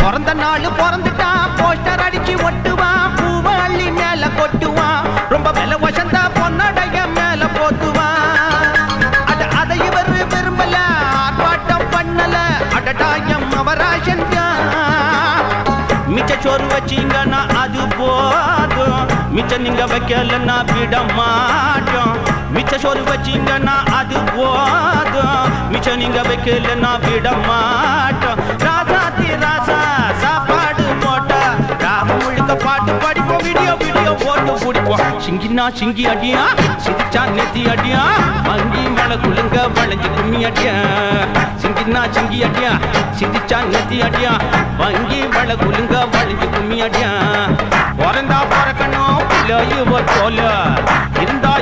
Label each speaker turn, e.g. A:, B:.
A: பிறந்த நாள் பிறந்துட்டான் போஸ்டர் அடிச்சு ஒட்டுவான் பூவை அள்ளி மேல கொட்டுவான் ரொம்ப விலை வசந்த பொன்னடைய மேல போத்துவான் அதை இவர் விரும்பல ஆர்ப்பாட்டம் பண்ணல அடடாயம் அவராசன் மிச்ச சோறு வச்சீங்கன்னா அது போதும் மிச்சம் நீங்க வைக்கலன்னா விட மாட்டோம் மிச்ச சோறு வச்சீங்கன்னா அது போதும் மிச்சம் நீங்க வைக்கலன்னா விட மாட்டோம் ராசாத்தி ராசா சாப்பாடு போட்டா ராம முழுக்க பாட்டு படிப்போம் வீடியோ வீடியோ போட்டு பிடிப்போம் சிங்கினா சிங்கி அடியா சிரிச்சா நெத்தி அடியா வங்கி மலை குழுங்க வளைஞ்சு கும்மி அடியா சிங்கினா சிங்கி அடியா சிரிச்சா நெத்தி அடியா வங்கி மலை குழுங்க வளைஞ்சு கும்மி அடியா பிறந்தா பிறக்கணும் பிள்ளை போல இருந்தா